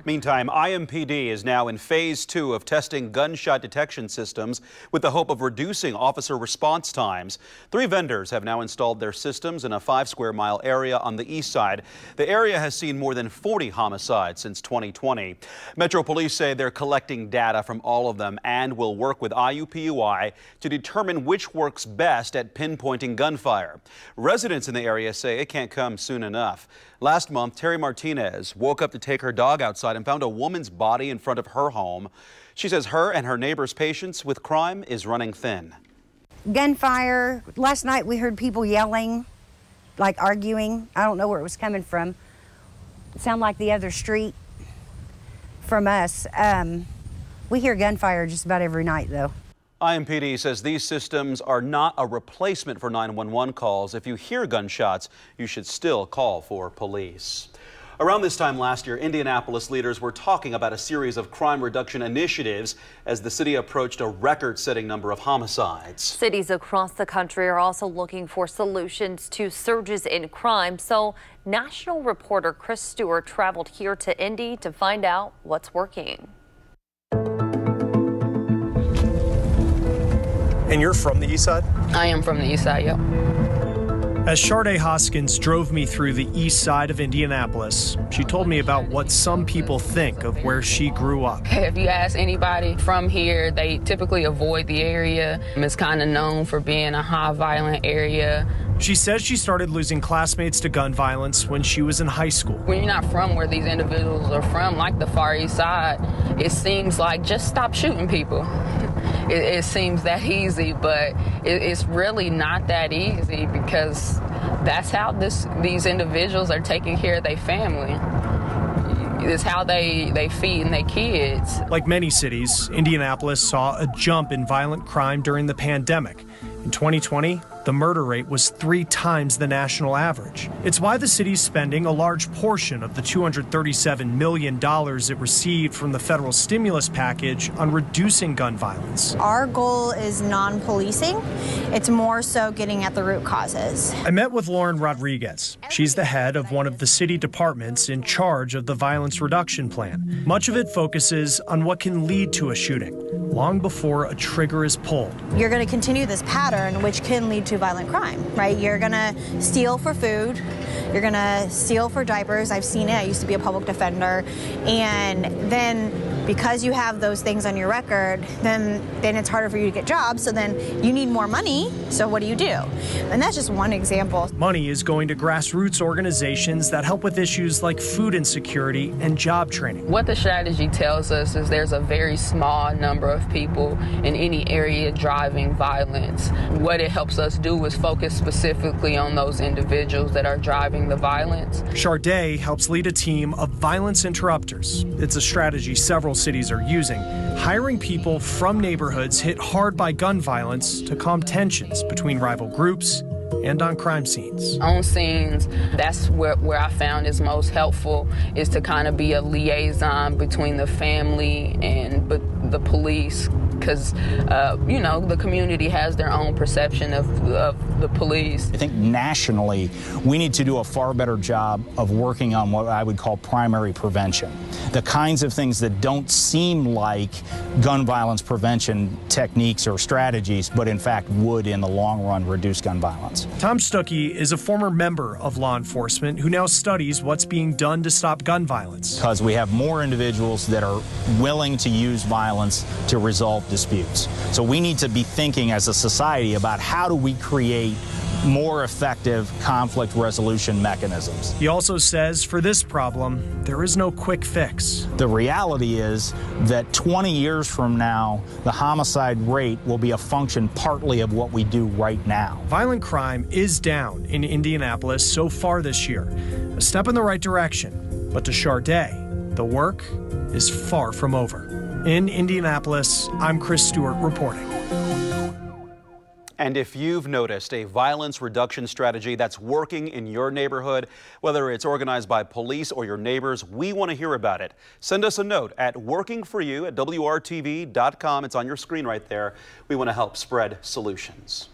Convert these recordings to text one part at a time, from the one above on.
Meantime, IMPD is now in phase 2 of testing gunshot detection systems with the hope of reducing officer response times. 3 vendors have now installed their systems in a 5-square-mile area on the east side. The area has seen more than 40 homicides since 2020. Metro Police say they're collecting data from all of them and will work with IUPUI to determine which works best at pinpointing gunfire. Residents in the area say it can't come soon enough. Last month, Terry Martinez woke up to take her dog outside and found a woman's body in front of her home. She says her and her neighbor's patience with crime is running thin. Gunfire. Last night we heard people yelling, like arguing. I don't know where it was coming from. It sounded like the other street from us. We hear gunfire just about every night, though. IMPD says these systems are not a replacement for 911 calls. If you hear gunshots, you should still call for police. Around this time last year, Indianapolis leaders were talking about a series of crime reduction initiatives as the city approached a record-setting number of homicides. Cities across the country are also looking for solutions to surges in crime. So national reporter Chris Stewart traveled here to Indy to find out what's working. And you're from the east side? I am from the east side, yep. As Sharday Hoskins drove me through the east side of Indianapolis, she told me about what some people think of where she grew up. If you ask anybody from here, they typically avoid the area. It's kind of known for being a high violent area. She says she started losing classmates to gun violence when she was in high school. When you're not from where these individuals are from, like the Far East Side, it seems like just stop shooting people. It seems that easy, but it's really not that easy because that's how these individuals are taking care of their family. It's how they feed their kids. Like many cities, Indianapolis saw a jump in violent crime during the pandemic. In 2020, the murder rate was 3 times the national average. It's why the city's spending a large portion of the $237 million it received from the federal stimulus package on reducing gun violence. Our goal is non-policing. It's more so getting at the root causes. I met with Lauren Rodriguez. She's the head of one of the city departments in charge of the violence reduction plan. Much of it focuses on what can lead to a shooting, long before a trigger is pulled. You're going to continue this pattern, which can lead to violent crime, right? You're going to steal for food. You're going to steal for diapers. I've seen it. I used to be a public defender. And then because you have those things on your record, then it's harder for you to get jobs. So then you need more money. So what do? And that's just one example. Money is going to grassroots organizations that help with issues like food insecurity and job training. What the strategy tells us is there's a very small number of people in any area driving violence. What it helps us do is focus specifically on those individuals that are driving the violence. Sharday helps lead a team of violence interrupters. It's a strategy several cities are using, hiring people from neighborhoods hit hard by gun violence to calm tensions between rival groups and on crime scenes. On scenes, that's where I found is most helpful, is to kind of be a liaison between the family and the police, because, you know, the community has their own perception of the police. I think nationally, we need to do a far better job of working on what I would call primary prevention. The kinds of things that don't seem like gun violence prevention techniques or strategies, but in fact would in the long run reduce gun violence. Tom Stuckey is a former member of law enforcement who now studies what's being done to stop gun violence. Because we have more individuals that are willing to use violence to resolve disputes. So we need to be thinking as a society about how do we create more effective conflict resolution mechanisms. He also says for this problem, there is no quick fix. The reality is that 20 years from now, the homicide rate will be a function partly of what we do right now. Violent crime is down in Indianapolis so far this year, a step in the right direction. But to Sharday, the work is far from over. In Indianapolis, I'm Chris Stewart reporting. And if you've noticed a violence reduction strategy that's working in your neighborhood, whether it's organized by police or your neighbors, we want to hear about it. Send us a note at workingforyou@WRTV.com. It's on your screen right there. We want to help spread solutions.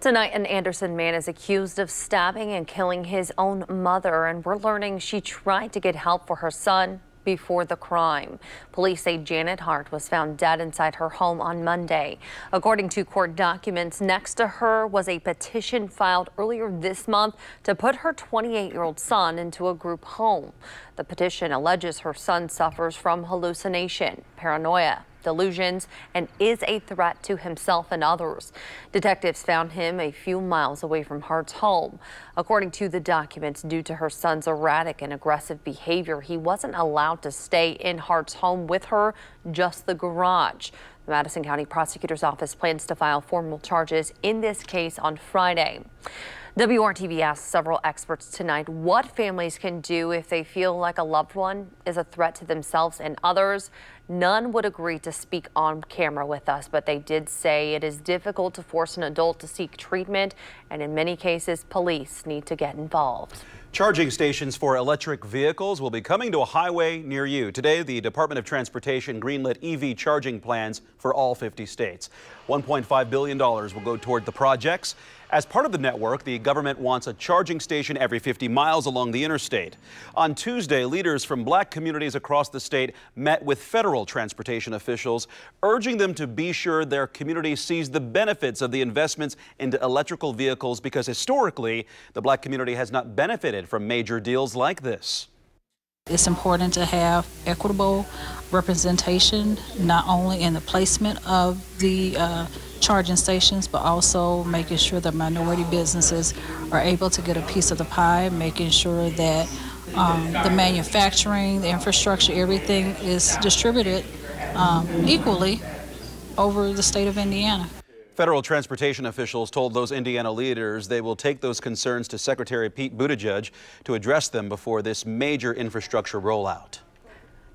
Tonight, an Anderson man is accused of stabbing and killing his own mother, and we're learning she tried to get help for her son, before the crime. Police say Janet Hart was found dead inside her home on Monday. According to court documents, next to her was a petition filed earlier this month to put her 28-year-old son into a group home. The petition alleges her son suffers from hallucination, paranoia, delusions, and is a threat to himself and others. Detectives found him a few miles away from Hart's home. According to the documents, due to her son's erratic and aggressive behavior, he wasn't allowed to stay in Hart's home with her, just the garage. The Madison County Prosecutor's Office plans to file formal charges in this case on Friday. WRTV asked several experts tonight what families can do if they feel like a loved one is a threat to themselves and others. None would agree to speak on camera with us, but they did say it is difficult to force an adult to seek treatment, and in many cases, police need to get involved. Charging stations for electric vehicles will be coming to a highway near you. Today, the Department of Transportation greenlit EV charging plans for all 50 states. $1.5 billion will go toward the projects. As part of the network, the government wants a charging station every 50 miles along the interstate. On Tuesday, leaders from black communities across the state met with federal transportation officials, urging them to be sure their community sees the benefits of the investments into electrical vehicles, because historically, the black community has not benefited from major deals like this. It's important to have equitable representation, not only in the placement of the charging stations, but also making sure that minority businesses are able to get a piece of the pie, making sure that the manufacturing, the infrastructure, everything is distributed equally over the state of Indiana. Federal transportation officials told those Indiana leaders they will take those concerns to Secretary Pete Buttigieg to address them before this major infrastructure rollout.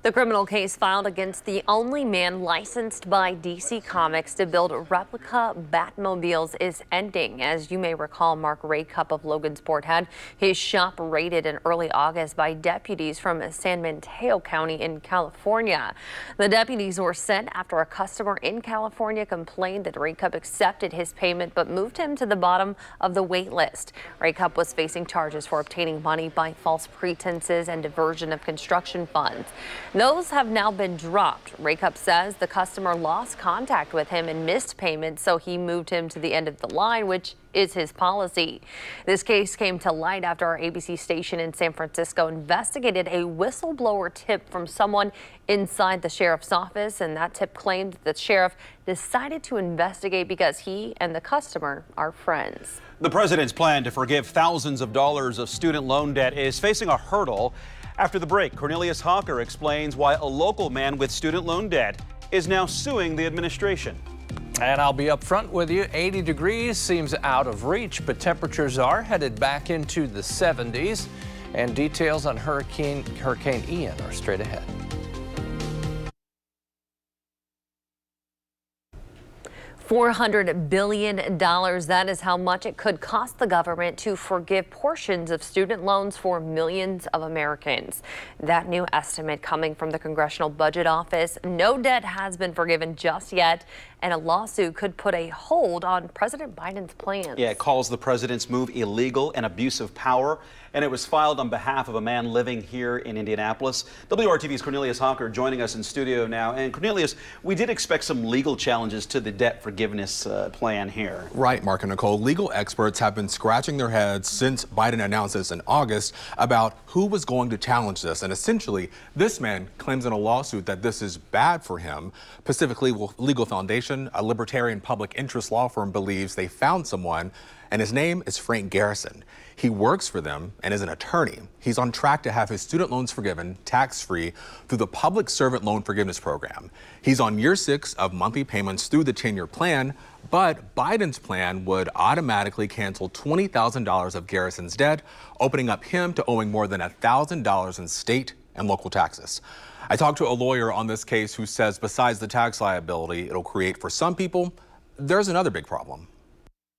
The criminal case filed against the only man licensed by DC Comics to build replica Batmobiles is ending. As you may recall, Mark Raycup of Logansport had his shop raided in early August by deputies from San Mateo County in California. The deputies were sent after a customer in California complained that Raycup accepted his payment but moved him to the bottom of the wait list. Raycup was facing charges for obtaining money by false pretenses and diversion of construction funds. Those have now been dropped. Raycup says the customer lost contact with him and missed payment, so he moved him to the end of the line, which is his policy. This case came to light after our ABC station in San Francisco investigated a whistleblower tip from someone inside the sheriff's office, and that tip claimed that the sheriff decided to investigate because he and the customer are friends. The president's plan to forgive thousands of dollars of student loan debt is facing a hurdle. After the break, Cornelius Hawker explains why a local man with student loan debt is now suing the administration. And I'll be up front with you. 80 degrees seems out of reach, but temperatures are headed back into the 70s. And details on Hurricane Ian are straight ahead. $400 billion. That is how much it could cost the government to forgive portions of student loans for millions of Americans. That new estimate coming from the Congressional Budget Office. No debt has been forgiven just yet, and a lawsuit could put a hold on President Biden's plans. Yeah, it calls the president's move illegal and abuse of power, and it was filed on behalf of a man living here in Indianapolis. WRTV's Cornelius Hawker joining us in studio now. And Cornelius, we did expect some legal challenges to the debt forgiveness plan here. Right, Mark and Nicole. Legal experts have been scratching their heads since Biden announced this in August about who was going to challenge this. And essentially, this man claims in a lawsuit that this is bad for him. Pacific Legal Foundation, a libertarian public interest law firm, believes they found someone, and his name is Frank Garrison. He works for them and is an attorney. He's on track to have his student loans forgiven tax-free through the Public Servant Loan Forgiveness Program. He's on year 6 of monthly payments through the 10-year plan, but Biden's plan would automatically cancel $20,000 of Garrison's debt, opening up him to owing more than $1,000 in state and local taxes. I talked to a lawyer on this case who says besides the tax liability it'll create for some people, there's another big problem.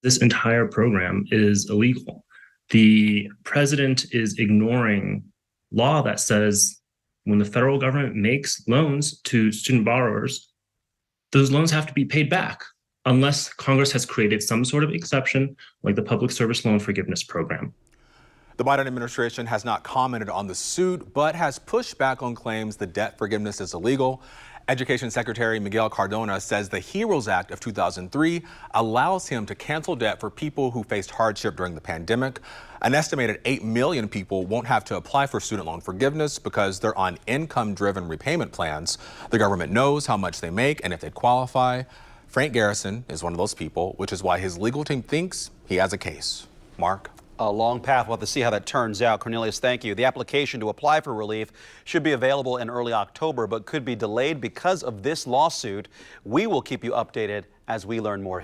This entire program is illegal. The president is ignoring law that says when the federal government makes loans to student borrowers, those loans have to be paid back unless Congress has created some sort of exception like the Public Service Loan Forgiveness Program. The Biden administration has not commented on the suit, but has pushed back on claims the debt forgiveness is illegal. Education Secretary Miguel Cardona says the HEROES Act of 2003 allows him to cancel debt for people who faced hardship during the pandemic. An estimated 8 million people won't have to apply for student loan forgiveness because they're on income-driven repayment plans. The government knows how much they make and if they qualify. Frank Garrison is one of those people, which is why his legal team thinks he has a case. Mark? A long path. We'll have to see how that turns out. Cornelius, thank you. The application to apply for relief should be available in early October, but could be delayed because of this lawsuit. We will keep you updated as we learn more here.